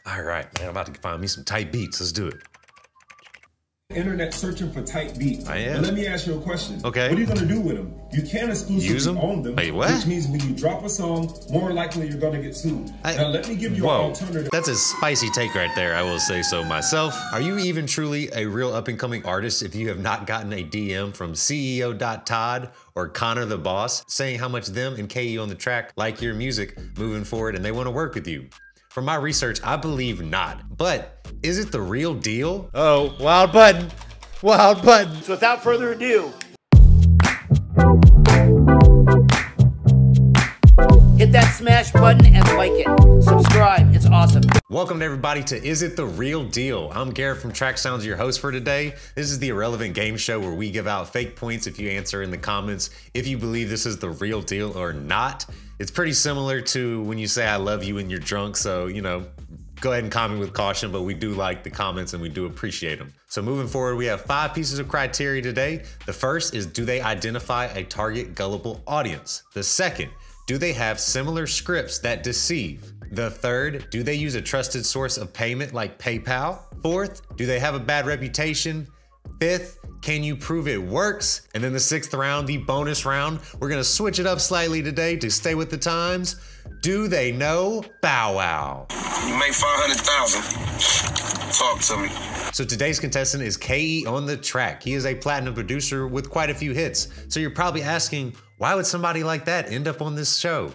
All right, man, I'm about to find me some tight beats. Let's do it. Internet searching for tight beats. I am. But let me ask you a question. Okay. What are you going to do with them? You can't exclusively own them. Wait, what? Which means when you drop a song, more likely you're going to get sued. Now let me give you an alternative. That's a spicy take right there, I will say so myself. Are you even truly a real up-and-coming artist if you have not gotten a DM from CEO.Todd or Connor the Boss saying how much them and KE on the track like your music moving forward and they want to work with you? From my research, I believe not. But is it the real deal? Oh, wild button. Wild button. So without further ado, hit that smash button and like it. Subscribe, it's awesome. Welcome everybody to Is It The Real Deal? I'm Garrett from trakksounds, your host for today. This is the irrelevant game show where we give out fake points if you answer in the comments if you believe this is the real deal or not. It's pretty similar to when you say I love you and you're drunk, so you know, go ahead and comment with caution, but we do like the comments and we do appreciate them. So moving forward, we have 5 pieces of criteria today. The first is, do they identify a target gullible audience? The second, do they have similar scripts that deceive? The third, do they use a trusted source of payment like PayPal? Fourth, do they have a bad reputation? Fifth, can you prove it works? And then the 6th round, the bonus round, we're gonna switch it up slightly today to stay with the times. Do they know Bow Wow? You make 500,000. Talk to me. So today's contestant is KE on the track. He is a platinum producer with quite a few hits. So you're probably asking, why would somebody like that end up on this show?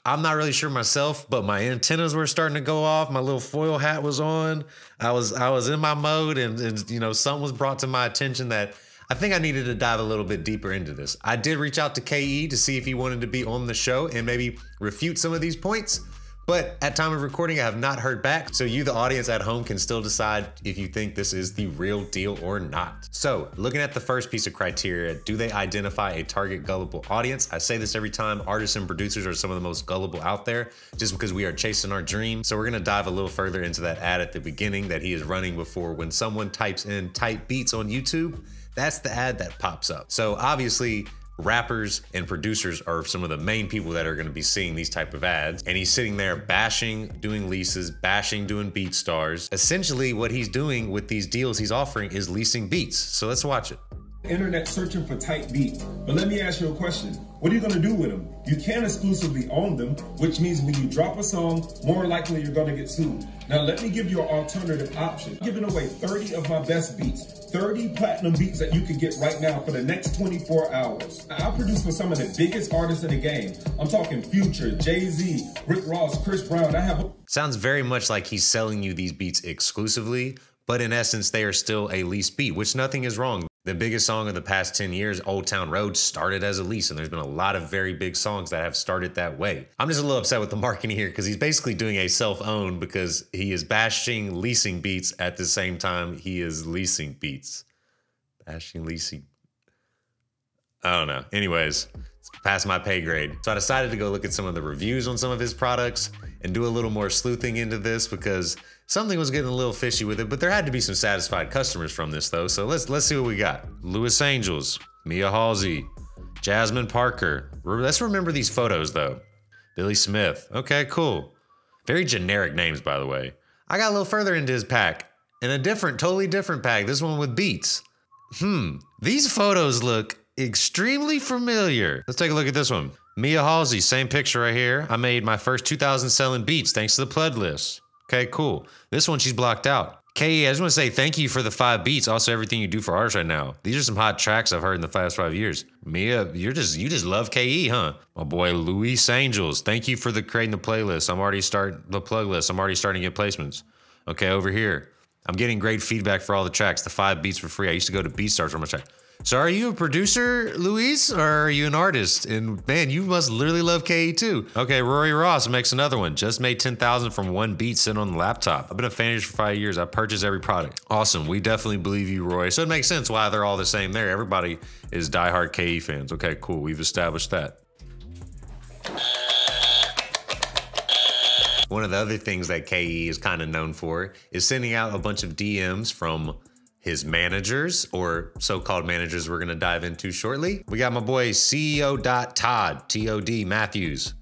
I'm not really sure myself, but my antennas were starting to go off. My little foil hat was on. I was in my mode and you know, something was brought to my attention that I think I needed to dive a little bit deeper into this. I did reach out to KE to see if he wanted to be on the show and maybe refute some of these points. But at time of recording, I have not heard back. So you, the audience at home, can still decide if you think this is the real deal or not. So looking at the first piece of criteria, do they identify a target gullible audience? I say this every time, artists and producers are some of the most gullible out there just because we are chasing our dream. So we're gonna dive a little further into that ad at the beginning that he is running before when someone types in tight beats on YouTube, that's the ad that pops up. So obviously, rappers and producers are some of the main people that are going to be seeing these type of ads. And he's sitting there bashing, doing leases, bashing, doing beatstars. Essentially what he's doing with these deals he's offering is leasing beats. So let's watch it. Internet searching for tight beats. But let me ask you a question. What are you going to do with them? You can't exclusively own them, which means when you drop a song, more likely you're going to get sued. Now let me give you an alternative option. I'm giving away 30 of my best beats, 30 platinum beats that you can get right now for the next 24 hours. I produce for some of the biggest artists in the game. I'm talking Future, Jay-Z, Rick Ross, Chris Brown. Sounds very much like he's selling you these beats exclusively, but in essence, they are still a lease beat, which nothing is wrong. The biggest song of the past 10 years, Old Town Road, started as a lease, and there's been a lot of very big songs that have started that way. I'm just a little upset with the marketing here because he's basically doing a self-own because he is bashing leasing beats at the same time he is leasing beats. Bashing leasing. I don't know. Anyways, it's past my pay grade. So I decided to go look at some of the reviews on some of his products and do a little more sleuthing into this because something was getting a little fishy with it, but there had to be some satisfied customers from this though. So let's see what we got. Louis Angels, Mia Halsey, Jasmine Parker. Let's remember these photos though. Billy Smith. Okay, cool. Very generic names, by the way. I got a little further into his pack and a totally different pack. This one with beats. These photos look extremely familiar. Let's take a look at this one. Mia Halsey, same picture right here. I made my first 2,000 selling beats thanks to the plug list. Okay, cool. This one she's blocked out. KE, I just want to say thank you for the 5 beats. Also, everything you do for artists right now. These are some hot tracks I've heard in the past 5 years. Mia, you just love KE, huh? My boy Louis Angels, thank you for creating the playlist. I'm already starting the plug list. I'm already starting to get placements. Okay, over here. I'm getting great feedback for all the tracks. The 5 beats for free. I used to go to beatstars for my track. So are you a producer, Luis, or are you an artist? And man, you must literally love KE too. Okay, Rory Ross makes another one. Just made 10,000 from 1 beat sitting on the laptop. I've been a fan of yours for 5 years. I purchase every product. Awesome, we definitely believe you, Roy. So it makes sense why they're all the same there. Everybody is diehard KE fans. Okay, cool, we've established that. One of the other things that KE is kind of known for is sending out a bunch of DMs from his managers, or so-called managers we're gonna dive into shortly. We got my boy CEO.Todd, T-O-D Matthews,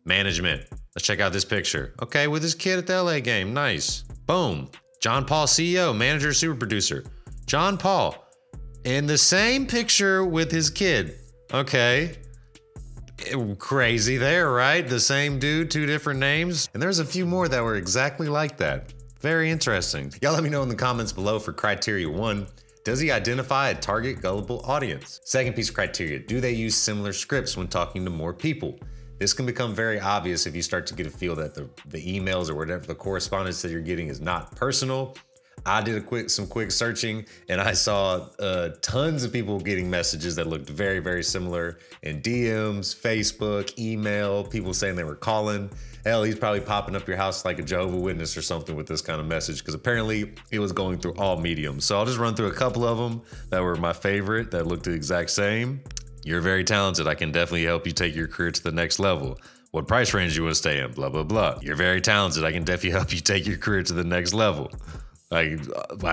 management. Let's check out this picture. Okay, with his kid at the LA game, nice. Boom. John Paul, CEO, manager, super producer. John Paul, in the same picture with his kid. Okay. Crazy there, right? The same dude, two different names. And there's a few more that were exactly like that. Very interesting. Y'all let me know in the comments below for criteria 1. Does he identify a target Gullible audience? Second piece of criteria, do they use similar scripts when talking to more people? This can become very obvious if you start to get a feel that the emails or whatever the correspondence that you're getting is not personal. I did some quick searching and I saw tons of people getting messages that looked very, very similar in DMs, Facebook, email, people saying they were calling. Hell, he's probably popping up your house like a Jehovah's Witness or something with this kind of message because apparently it was going through all mediums. So I'll just run through a couple of them that were my favorite that looked the exact same. You're very talented. I can definitely help you take your career to the next level. What price range do you want to stay in? Blah, blah, blah. You're very talented. I can definitely help you take your career to the next level. Like,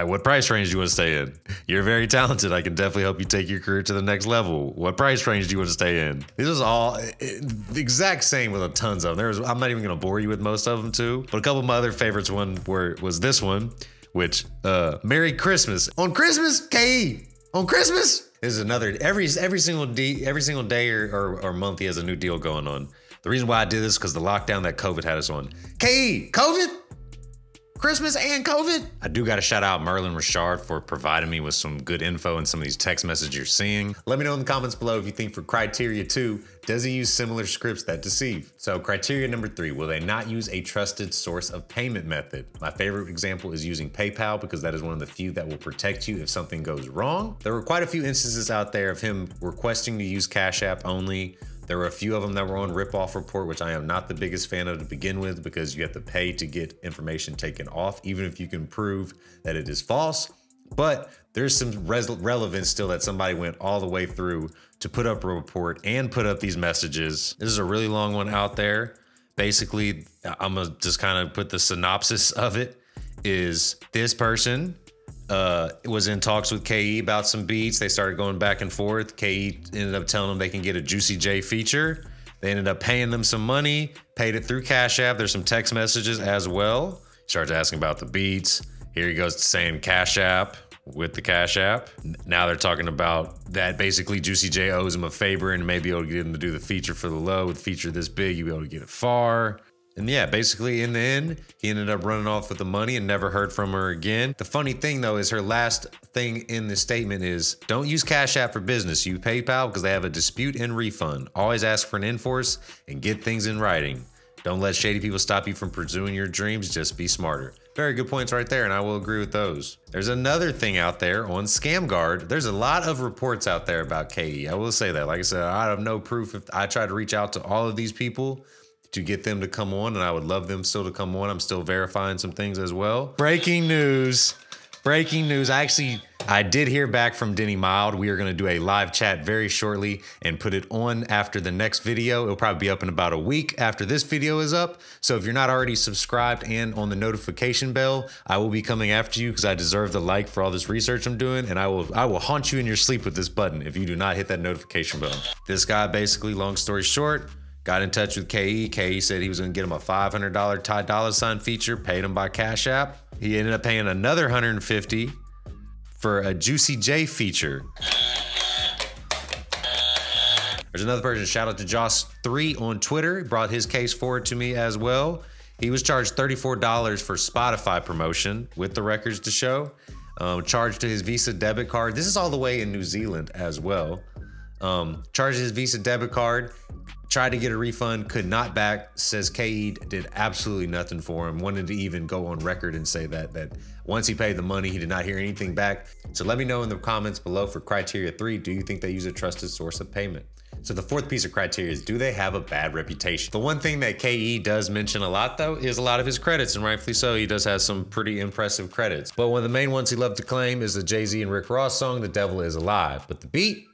what price range do you want to stay in? You're very talented. I can definitely help you take your career to the next level. What price range do you want to stay in? This is all the exact same with tons of them. I'm not even going to bore you with most of them too. But a couple of my other favorites was this one, which, Merry Christmas. On Christmas, KE. On Christmas. This is another, every single day or month he has a new deal going on. The reason why I did this is because the lockdown that COVID had us on. KE, COVID? Christmas and COVID? I do got to shout out Merlin Richard for providing me with some good info in some of these text messages you're seeing. Let me know in the comments below if you think for criteria 2, does he use similar scripts that deceive? So criteria number 3, will they not use a trusted source of payment method? My favorite example is using PayPal because that is one of the few that will protect you if something goes wrong. There were quite a few instances out there of him requesting to use Cash App only. There were a few of them that were on Ripoff Report, which I am not the biggest fan of to begin with because you have to pay to get information taken off, even if you can prove that it is false. But there's some relevance still that somebody went all the way through to put up a report and put up these messages. This is a really long one out there. Basically, I'm gonna just kind of put the synopsis of it is this person was in talks with KE about some beats. They started going back and forth. KE ended up telling them they can get a Juicy J feature. They ended up paying them some money, paid it through Cash App. There's some text messages as well. He starts asking about the beats. Here he goes to saying Cash App with the Cash App. Now they're talking about that basically Juicy J owes him a favor and maybe able to get him to do the feature for the low. With a feature this big, you'll be able to get it far. And yeah, basically in the end, he ended up running off with the money and never heard from her again. The funny thing though is her last thing in the statement is, don't use Cash App for business. Use PayPal because they have a dispute and refund. Always ask for an enforce and get things in writing. Don't let shady people stop you from pursuing your dreams. Just be smarter. Very good points right there, and I will agree with those. There's another thing out there on ScamGuard. There's a lot of reports out there about KE. I will say that. Like I said, I have no proof. If I try to reach out to all of these people to get them to come on, and I would love them still to come on. I'm still verifying some things as well. Breaking news. Breaking news. I did hear back from Denny Mild. We are going to do a live chat very shortly and put it on after the next video. It'll probably be up in about a week after this video is up. So if you're not already subscribed and on the notification bell, I will be coming after you because I deserve the like for all this research I'm doing. And I will haunt you in your sleep with this button if you do not hit that notification bell. This guy basically, long story short, got in touch with KE. KE said he was gonna get him a $500 Ty Dolla $ign feature, paid him by Cash App. He ended up paying another $150 for a Juicy J feature. There's another person, shout out to Joss3 on Twitter. He brought his case forward to me as well. He was charged $34 for Spotify promotion with the records to show. Charged to his Visa debit card. This is all the way in New Zealand as well. Charged his Visa debit card. Tried to get a refund, could not back, says KE did absolutely nothing for him, wanted to even go on record and say that once he paid the money, he did not hear anything back. So let me know in the comments below for criteria 3, do you think they use a trusted source of payment? So the fourth piece of criteria is, do they have a bad reputation? The one thing that KE does mention a lot though is a lot of his credits, and rightfully so. He does have some pretty impressive credits. But one of the main ones he loved to claim is the Jay-Z and Rick Ross song, The Devil Is Alive. But the beat,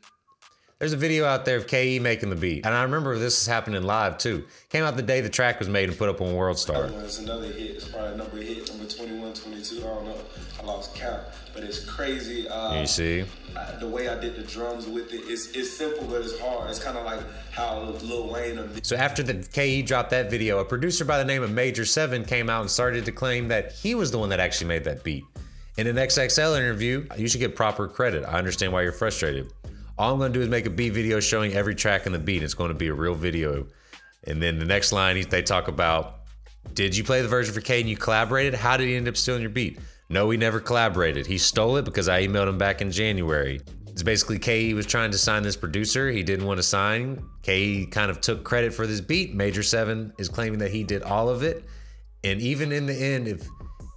There's a video out there of KE making the beat. And I remember this is happening live too. Came out the day the track was made and put up on World Star. It's another hit. It's probably number 21, 22. I don't know. I lost count. But it's crazy. You see? The way I did the drums with it, it's simple, but it's hard. It's kind of like how Lil Wayne... So after the KE dropped that video, a producer by the name of Major 7 came out and started to claim that he was the one that actually made that beat. In an XXL interview, you should get proper credit. I understand why you're frustrated. All I'm gonna do is make a beat video showing every track in the beat. It's gonna be a real video. And then the next line, they talk about, did you play the version for K and you collaborated? How did he end up stealing your beat? No, we never collaborated. He stole it because I emailed him back in January. It's basically KE was trying to sign this producer. He didn't want to sign. KE kind of took credit for this beat. Major 7 is claiming that he did all of it. And even in the end,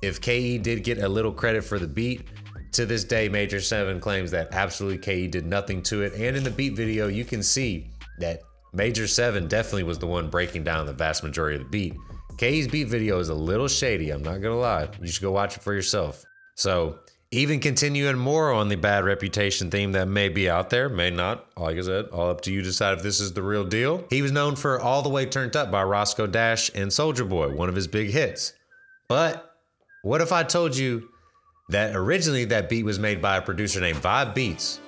if KE did get a little credit for the beat, to this day, Major 7 claims that absolutely KE did nothing to it. And in the beat video, you can see that Major 7 definitely was the one breaking down the vast majority of the beat. KE's beat video is a little shady, I'm not gonna lie. You should go watch it for yourself. So, even continuing more on the bad reputation theme that may be out there, may not, like I said, all up to you to decide if this is the real deal. He was known for All the Way Turned Up by Roscoe Dash and Soulja Boy, one of his big hits. But, what if I told you that originally that beat was made by a producer named Vibe Beats?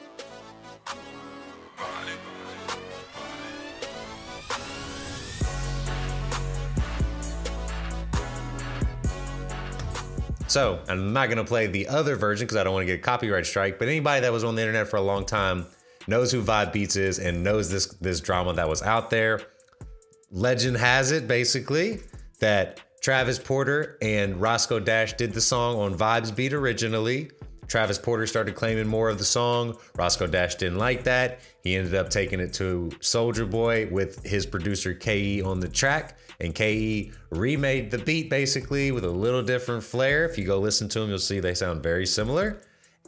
So, I'm not gonna play the other version because I don't want to get a copyright strike, but anybody that was on the internet for a long time knows who Vibe Beats is and knows this drama that was out there. Legend has it, basically, that Travis Porter and Roscoe Dash did the song on Vibe's beat originally. Travis Porter started claiming more of the song. Roscoe Dash didn't like that. He ended up taking it to Soulja Boy with his producer KE on the track. And KE remade the beat basically with a little different flair. If you go listen to them, you'll see they sound very similar.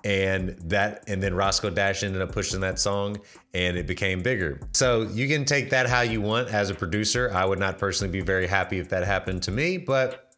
And then Roscoe Dash ended up pushing that song and it became bigger. So you can take that how you want as a producer. I would not personally be very happy if that happened to me,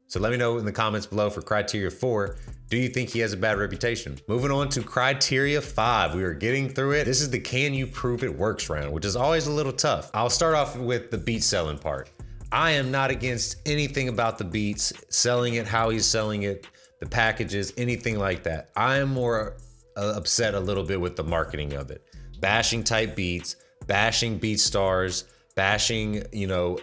so let me know in the comments below for criteria 4. Do you think he has a bad reputation? Moving on to criteria 5. We are getting through it. This is the can you prove it works round, which is always a little tough. I'll start off with the beat selling part. I am not against anything about the beats, selling it, how he's selling it, the packages, anything like that. I am more upset a little bit with the marketing of it. Bashing type beats, bashing BeatStars, bashing,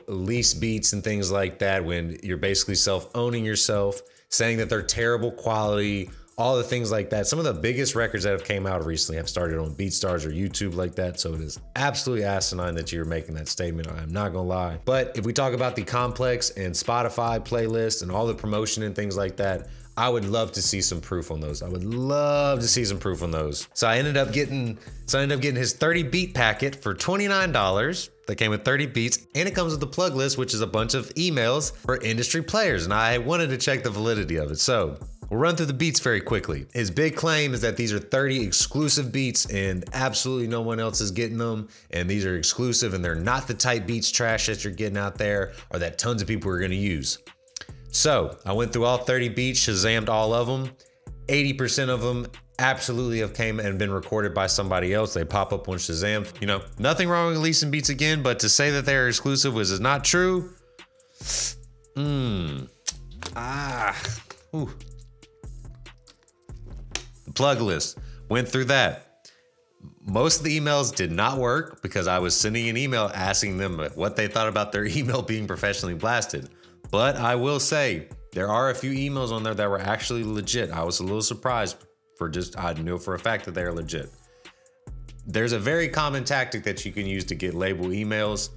lease beats and things like that when you're basically self-owning yourself, saying that they're terrible quality, all the things like that. Some of the biggest records that have came out recently have started on BeatStars or YouTube like that, so it is absolutely asinine that you're making that statement. I'm not gonna lie. But if we talk about the Complex and Spotify playlists and all the promotion and things like that, I would love to see some proof on those. I would love to see some proof on those. So I ended up getting his 30 beat packet for $29. That came with 30 beats, and it comes with the plug list, which is a bunch of emails for industry players. And I wanted to check the validity of it. So we'll run through the beats very quickly. His big claim is that these are 30 exclusive beats and absolutely no one else is getting them. And these are exclusive and they're not the type beats trash that you're getting out there or that tons of people are gonna use. So I went through all 30 beats, Shazammed all of them. 80% of them absolutely have came and been recorded by somebody else. They pop up on Shazam. Nothing wrong with releasing beats again, but to say that they're exclusive is not true. The plug list, went through that. Most of the emails did not work because I was sending an email asking them what they thought about their email being professionally blasted. But I will say, there are a few emails on there that were actually legit. I was a little surprised I knew for a fact that they're legit. There's a very common tactic that you can use to get label emails.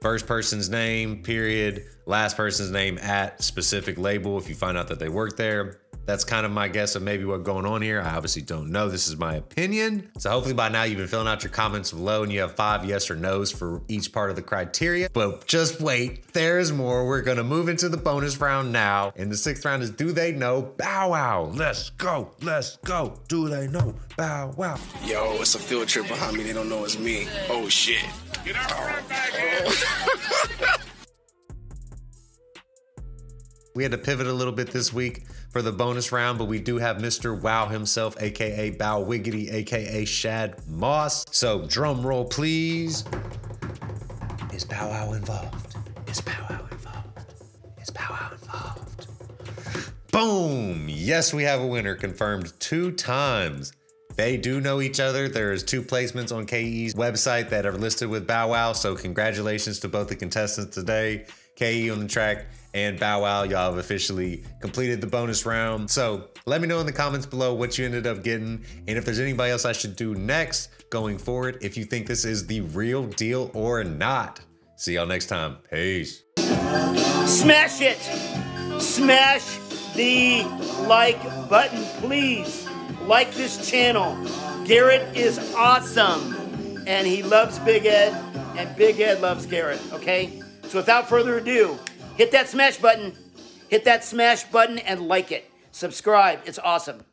First person's name, period, last person's name at specific label if you find out that they work there. That's kind of my guess of maybe what's going on here. I obviously don't know. This is my opinion. So hopefully by now you've been filling out your comments below and you have 5 yes or no's for each part of the criteria. But just wait, there's more. We're gonna move into the bonus round now. And the 6th round is Do They Know? Bow wow. Let's go, let's go. Do they know? Bow wow. Yo, it's a field trip behind me. They don't know it's me. Oh shit. Get out of that bag. We had to pivot a little bit this week for the bonus round, but we do have Mr. Wow himself, aka Bow Wiggity, aka Shad Moss. So drum roll, please. Is Bow Wow involved? Is Bow Wow involved? Is Bow Wow involved? Boom! Yes, we have a winner confirmed 2 times. They do know each other. There's 2 placements on KE's website that are listed with Bow Wow, so congratulations to both the contestants today. KE on the track and Bow Wow, y'all have officially completed the bonus round. So let me know in the comments below what you ended up getting, and if there's anybody else I should do next going forward, if you think this is the real deal or not. See y'all next time. Peace. Smash it! Smash the like button, please. Like this channel. Garrett is awesome, and he loves Big Ed, and Big Ed loves Garrett, okay? So without further ado, hit that smash button, and like it. Subscribe, it's awesome.